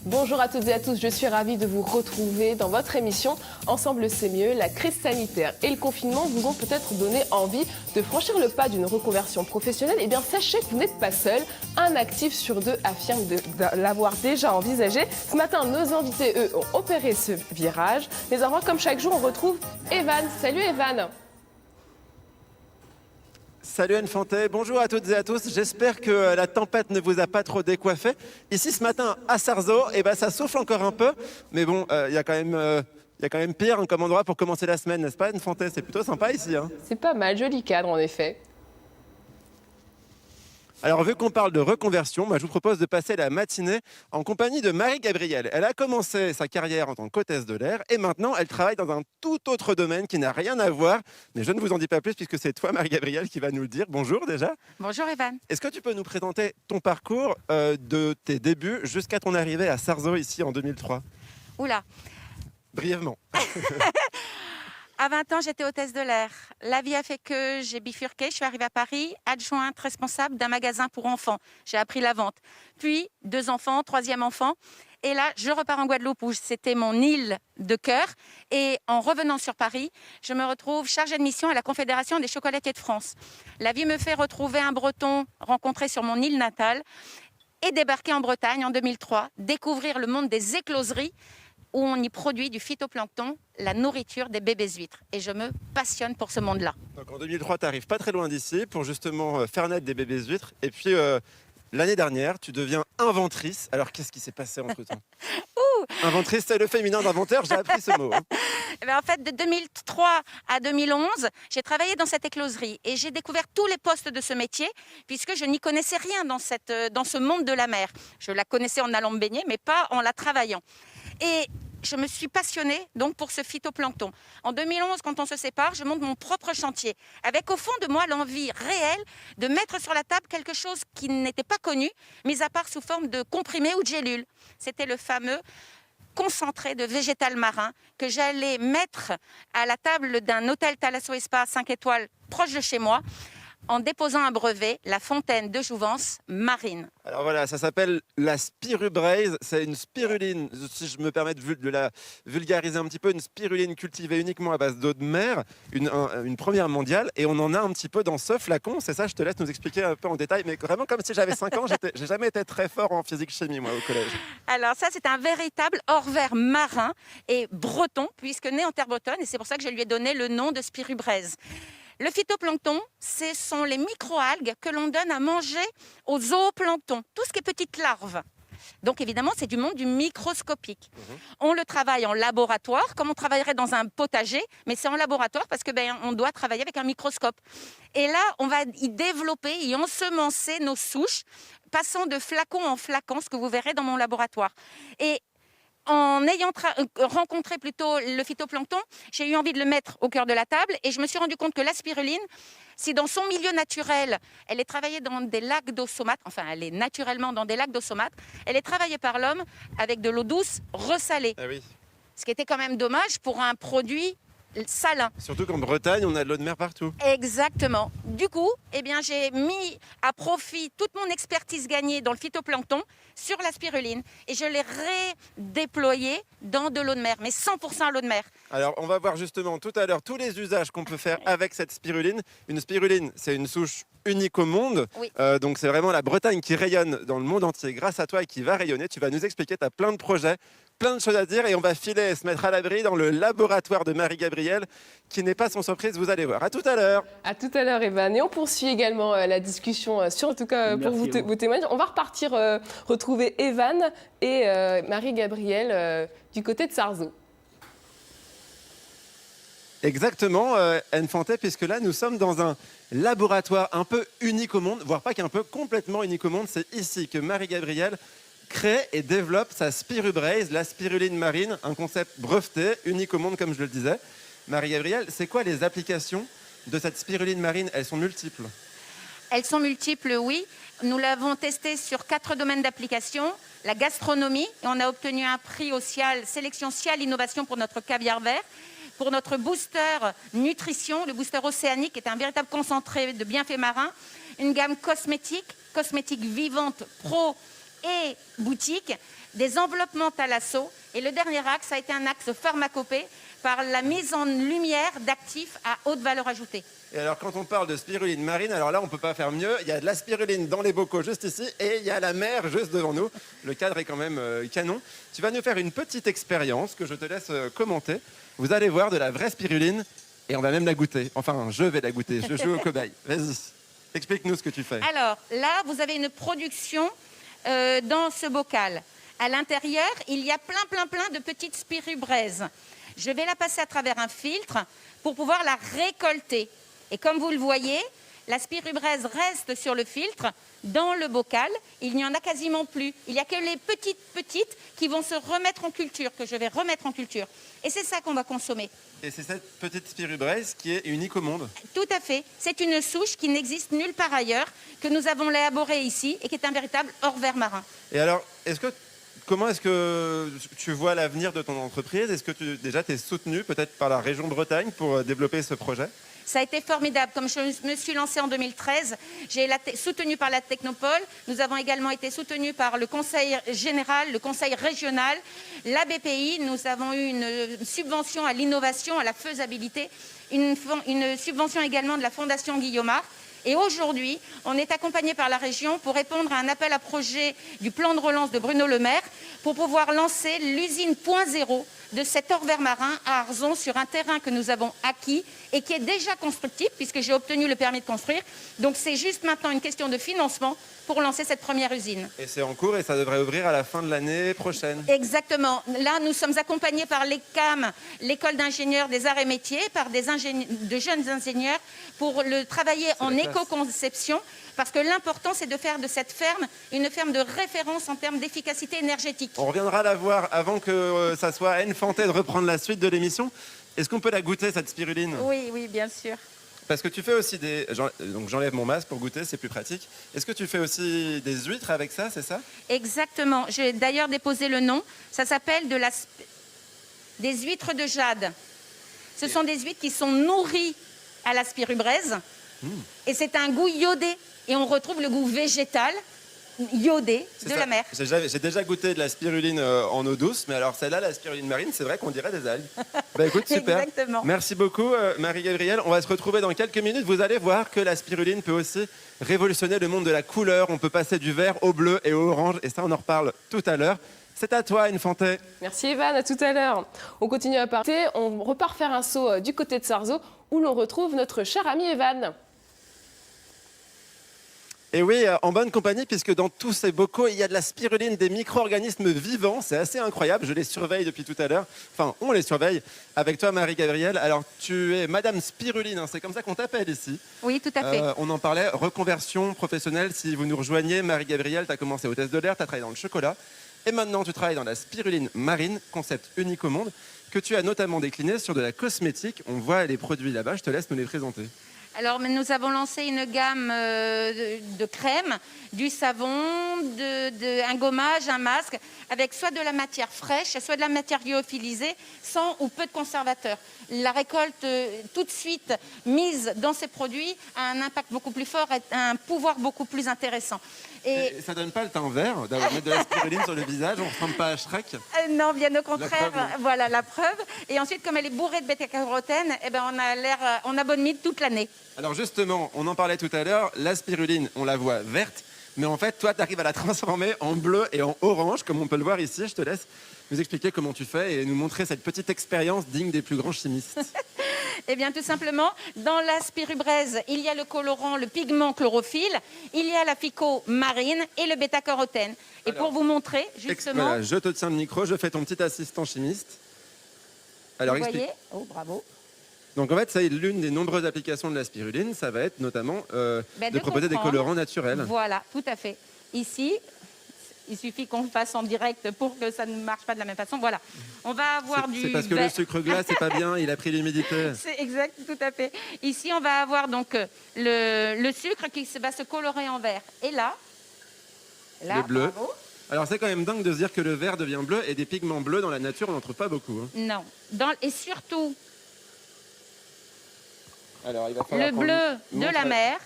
Bonjour à toutes et à tous, je suis ravie de vous retrouver dans votre émission Ensemble c'est mieux. La crise sanitaire et le confinement vous ont peut-être donné envie de franchir le pas d'une reconversion professionnelle. Eh bien sachez que vous n'êtes pas seul. Un actif sur deux affirme de l'avoir déjà envisagé. Ce matin, nos invités, eux, ont opéré ce virage. Mais avant, comme chaque jour, on retrouve Evan. Salut Evan. Salut Anne Fantet, bonjour à toutes et à tous, j'espère que la tempête ne vous a pas trop décoiffé. Ici ce matin à Sarzeau, ça souffle encore un peu, mais bon, il y a quand même pire comme endroit pour commencer la semaine, n'est-ce pas Anne Fantet? C'est plutôt sympa ici. C'est pas mal, joli cadre en effet. Alors vu qu'on parle de reconversion, je vous propose de passer la matinée en compagnie de Marie-Gabrielle. Elle a commencé sa carrière en tant qu'hôtesse de l'air et maintenant elle travaille dans un tout autre domaine qui n'a rien à voir. Mais je ne vous en dis pas plus puisque c'est toi Marie-Gabrielle qui va nous le dire. Bonjour déjà. Bonjour Evan. Est-ce que tu peux nous présenter ton parcours de tes débuts jusqu'à ton arrivée à Sarzeau ici en 2003? Oula. Brièvement. À 20 ans, j'étais hôtesse de l'air. La vie a fait que j'ai bifurqué. Je suis arrivée à Paris, adjointe responsable d'un magasin pour enfants. J'ai appris la vente. Puis, 2 enfants, 3e enfant. Et là, je repars en Guadeloupe où c'était mon île de cœur. Et en revenant sur Paris, je me retrouve chargée de mission à la Confédération des chocolatiers de France. La vie me fait retrouver un Breton rencontré sur mon île natale et débarquer en Bretagne en 2003, découvrir le monde des écloseries où on y produit du phytoplancton, la nourriture des bébés huîtres. Et je me passionne pour ce monde-là. Donc en 2003, tu arrives pas très loin d'ici pour justement faire naître des bébés huîtres. Et puis l'année dernière, tu deviens inventrice. Alors qu'est-ce qui s'est passé entre-temps? Inventrice, c'est le féminin d'inventeur, j'ai appris ce mot. En fait, de 2003 à 2011, j'ai travaillé dans cette écloserie et j'ai découvert tous les postes de ce métier puisque je n'y connaissais rien dans ce monde de la mer. Je la connaissais en allant me baigner, mais pas en la travaillant. Et je me suis passionnée donc pour ce phytoplancton. En 2011, quand on se sépare, je monte mon propre chantier avec au fond de moi l'envie réelle de mettre sur la table quelque chose qui n'était pas connu, mis à part sous forme de comprimé ou de gélule. C'était le fameux concentré de végétal marin que j'allais mettre à la table d'un hôtel Thalasso Spa 5 étoiles proche de chez moi en déposant un brevet, la fontaine de jouvence marine. Alors voilà, ça s'appelle la spirubraise. C'est une spiruline, si je me permets de la vulgariser un petit peu, une spiruline cultivée uniquement à base d'eau de mer, une première mondiale. Et on en a un petit peu dans ce flacon. C'est ça, je te laisse nous expliquer un peu en détail. Mais vraiment comme si j'avais 5 ans, j'ai jamais été très fort en physique-chimie, moi, au collège. Alors ça, c'est un véritable hors-vert marin et breton, puisque né en terre bretonne. Et c'est pour ça que je lui ai donné le nom de spirubraise. Le phytoplancton, ce sont les microalgues que l'on donne à manger aux zooplanctons, tout ce qui est petites larves. Donc évidemment, c'est du monde du microscopique. On le travaille en laboratoire, comme on travaillerait dans un potager, mais c'est en laboratoire parce que on doit travailler avec un microscope. Et là, on va y développer, y ensemencer nos souches, passant de flacon en flacon, ce que vous verrez dans mon laboratoire. Et en ayant rencontré plutôt le phytoplancton, j'ai eu envie de le mettre au cœur de la table et je me suis rendu compte que la spiruline, si dans son milieu naturel, elle est travaillée dans des lacs d'eau saumâtre, enfin elle est naturellement dans des lacs d'eau saumâtre, elle est travaillée par l'homme avec de l'eau douce resalée. Ah oui. Ce qui était quand même dommage pour un produit salin. Surtout qu'en Bretagne, on a de l'eau de mer partout. Exactement. Du coup, j'ai mis à profit toute mon expertise gagnée dans le phytoplancton sur la spiruline et je l'ai redéployée dans de l'eau de mer, mais 100% à l'eau de mer. Alors, on va voir justement tout à l'heure tous les usages qu'on peut faire avec cette spiruline. Une spiruline, c'est une souche unique au monde. Oui. Donc, c'est vraiment la Bretagne qui rayonne dans le monde entier grâce à toi et qui va rayonner. Tu vas nous expliquer, tu as plein de projets, plein de choses à dire et on va filer et se mettre à l'abri dans le laboratoire de Marie-Gabrielle qui n'est pas sans surprise, vous allez voir. À tout à l'heure. À tout à l'heure, Evan. Et on poursuit également la discussion sur, en tout cas, pour vous témoigner. On va repartir retrouver Evan et Marie-Gabrielle du côté de Sarzeau. Exactement, Anne Fantet, puisque là, nous sommes dans un laboratoire un peu unique au monde, voire pas qu'un peu, complètement unique au monde. C'est ici que Marie-Gabrielle crée et développe sa spirubraise, la spiruline marine, un concept breveté, unique au monde, comme je le disais. Marie-Gabrielle, c'est quoi les applications de cette spiruline marine? Elles sont multiples. Elles sont multiples, oui. Nous l'avons testé sur 4 domaines d'application. la gastronomie. Et on a obtenu un prix au Cial, sélection Cial Innovation pour notre caviar vert. Pour notre booster nutrition, le booster océanique est un véritable concentré de bienfaits marins. Une gamme cosmétique vivante, pro et boutique, des enveloppements thalasso. Et le dernier axe a été un axe pharmacopée par la mise en lumière d'actifs à haute valeur ajoutée. Et alors, quand on parle de spiruline marine, alors là, on ne peut pas faire mieux. Il y a de la spiruline dans les bocaux juste ici et il y a la mer juste devant nous. Le cadre est quand même canon. Tu vas nous faire une petite expérience que je te laisse commenter. Vous allez voir de la vraie spiruline et on va même la goûter. Enfin, je vais la goûter. Je joue au cobaye. Vas-y, explique-nous ce que tu fais. Alors là, vous avez une production dans ce bocal. À l'intérieur, il y a plein de petites spirubraises. Je vais la passer à travers un filtre pour pouvoir la récolter. Et comme vous le voyez, la spirubraise reste sur le filtre, dans le bocal. Il n'y en a quasiment plus. Il n'y a que les petites qui vont se remettre en culture, que je vais remettre en culture. Et c'est ça qu'on va consommer. Et c'est cette petite spirubraise qui est unique au monde. Tout à fait. C'est une souche qui n'existe nulle part ailleurs, que nous avons élaborée ici et qui est un véritable hors-vert marin. Et alors, comment est-ce que tu vois l'avenir de ton entreprise? Est-ce que tu es soutenu peut-être par la région Bretagne pour développer ce projet? Ça a été formidable. Comme je me suis lancée en 2013, j'ai été soutenue par la Technopole. Nous avons également été soutenus par le Conseil général, le Conseil régional, la BPI. Nous avons eu une subvention à l'innovation, à la faisabilité, une subvention également de la Fondation Guillaumard. Et aujourd'hui, on est accompagné par la région pour répondre à un appel à projet du plan de relance de Bruno Le Maire pour pouvoir lancer l'usine .0 de cet hors-vert marin à Arzon sur un terrain que nous avons acquis et qui est déjà constructible puisque j'ai obtenu le permis de construire. Donc c'est juste maintenant une question de financement pour lancer cette première usine. Et c'est en cours et ça devrait ouvrir à la fin de l'année prochaine. Exactement. Là, nous sommes accompagnés par l'ECAM, l'école d'ingénieurs des arts et métiers, par de jeunes ingénieurs pour le travailler en éco-conception. Parce que l'important, c'est de faire de cette ferme une ferme de référence en termes d'efficacité énergétique. On reviendra la voir avant que ça soit Anne Fantet de reprendre la suite de l'émission. Est-ce qu'on peut la goûter, cette spiruline? Oui, bien sûr. Parce que tu fais aussi donc j'enlève mon masque pour goûter, c'est plus pratique. Est-ce que tu fais aussi des huîtres avec ça, c'est ça? Exactement. J'ai d'ailleurs déposé le nom. Ça s'appelle des huîtres de jade. Ce sont des huîtres qui sont nourries à la spirubraise. Et c'est un goût iodé. Et on retrouve le goût végétal iodé de la mer. J'ai déjà goûté de la spiruline en eau douce, mais alors celle-là, la spiruline marine, c'est vrai qu'on dirait des algues. Bah écoute, super. Exactement. Merci beaucoup, Marie-Gabrielle. On va se retrouver dans quelques minutes. Vous allez voir que la spiruline peut aussi révolutionner le monde de la couleur. On peut passer du vert au bleu et au orange, et ça, on en reparle tout à l'heure. C'est à toi, Anne Fantet. Merci Evan, à tout à l'heure. On continue à parler, on repart faire un saut du côté de Sarzeau, où l'on retrouve notre cher ami Evan. Et oui, en bonne compagnie, puisque dans tous ces bocaux, il y a de la spiruline, des micro-organismes vivants. C'est assez incroyable, je les surveille depuis tout à l'heure. Enfin, on les surveille avec toi, Marie-Gabrielle. Alors, tu es Madame Spiruline, hein, c'est comme ça qu'on t'appelle ici. Oui, tout à fait. On en parlait, reconversion professionnelle. Si vous nous rejoignez, Marie-Gabrielle, tu as commencé hôtesse de l'air, tu as travaillé dans le chocolat. Et maintenant, tu travailles dans la spiruline marine, concept unique au monde, que tu as notamment décliné sur de la cosmétique. On voit les produits là-bas, je te laisse nous les présenter. Alors, nous avons lancé une gamme de crèmes, du savon, un gommage, un masque, avec soit de la matière fraîche, soit de la matière lyophilisée, sans ou peu de conservateurs. La récolte tout de suite mise dans ces produits a un impact beaucoup plus fort, un pouvoir beaucoup plus intéressant. Et ça donne pas le teint vert d'avoir mis de la spiruline sur le visage, on ne ressemble pas à Shrek? Non, bien au contraire, voilà la preuve. Et ensuite, comme elle est bourrée de bêta-carotène, eh ben, on a bonne mine toute l'année. Alors justement, on en parlait tout à l'heure, la spiruline, on la voit verte, mais en fait, toi, tu arrives à la transformer en bleu et en orange, comme on peut le voir ici. Je te laisse nous expliquer comment tu fais et nous montrer cette petite expérience digne des plus grands chimistes. Eh bien, tout simplement, dans la spirubraise, il y a le colorant, le pigment chlorophylle, il y a la phycomarine et le bêta-carotène. Et pour vous montrer, justement... Voilà, je te tiens le micro, je fais ton petit assistant chimiste. Alors, vous explique. voyez? Oh, bravo. Donc en fait, c'est l'une des nombreuses applications de la spiruline, ça va être notamment de proposer des colorants naturels. Voilà, tout à fait. Ici, il suffit qu'on le fasse en direct pour que ça ne marche pas de la même façon. Voilà, on va avoir C'est parce que le sucre glace, c'est pas bien, il a pris l'humidité. C'est exact, tout à fait. Ici, on va avoir donc le sucre qui va se colorer en vert. Et là le bleu. bravo. Alors c'est quand même dingue de se dire que le vert devient bleu et des pigments bleus dans la nature, on n'en trouve pas beaucoup. Hein. Non. Et surtout, Alors, il va falloir le qu'on bleu de montre- la mer,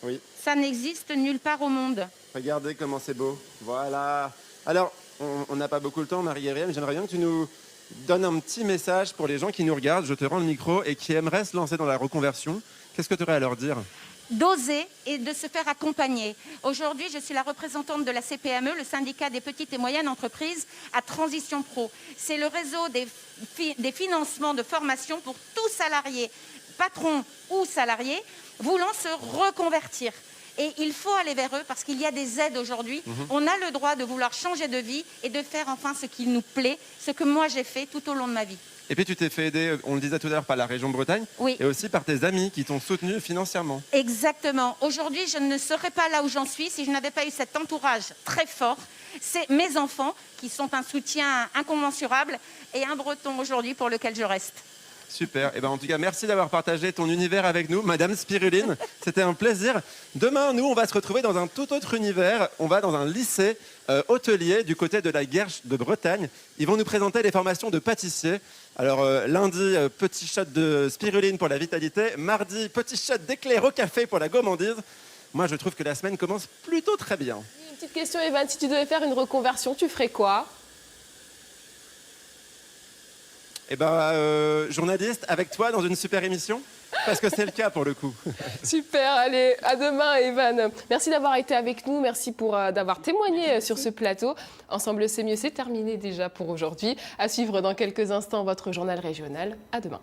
Oui. ça n'existe nulle part au monde. Regardez comment c'est beau. Voilà. Alors, on n'a pas beaucoup le temps, Marie-Gabrielle, mais j'aimerais bien que tu nous donnes un petit message pour les gens qui nous regardent. Je te rends le micro et qui aimeraient se lancer dans la reconversion. Qu'est-ce que tu aurais à leur dire? D'oser et de se faire accompagner. Aujourd'hui, je suis la représentante de la CPME, le syndicat des petites et moyennes entreprises à Transition Pro. C'est le réseau des financements de formation pour tout salarié, patron ou salarié, voulant se reconvertir. Et il faut aller vers eux parce qu'il y a des aides aujourd'hui. On a le droit de vouloir changer de vie et de faire enfin ce qui nous plaît, ce que moi j'ai fait tout au long de ma vie. Et puis tu t'es fait aider, on le disait tout à l'heure, par la région Bretagne, Oui. et aussi par tes amis qui t'ont soutenu financièrement. Exactement. Aujourd'hui, je ne serais pas là où j'en suis si je n'avais pas eu cet entourage très fort. C'est mes enfants qui sont un soutien incommensurable et un breton aujourd'hui pour lequel je reste. Super. Et ben en tout cas, merci d'avoir partagé ton univers avec nous, Madame Spiruline. C'était un plaisir. Demain, nous, on va se retrouver dans un tout autre univers. On va dans un lycée hôtelier du côté de la Guerche de Bretagne. Ils vont nous présenter les formations de pâtissiers. Alors lundi, petit shot de spiruline pour la vitalité. Mardi, petit shot d'éclair au café pour la gourmandise. Moi, je trouve que la semaine commence plutôt très bien. Une petite question, Evan, si tu devais faire une reconversion, tu ferais quoi? Eh ben, journaliste, avec toi dans une super émission, parce que c'est le cas pour le coup. Super, allez, à demain, Evan. Merci d'avoir été avec nous, merci d'avoir témoigné sur ce plateau. Ensemble, c'est mieux, c'est terminé déjà pour aujourd'hui. À suivre dans quelques instants votre journal régional. À demain.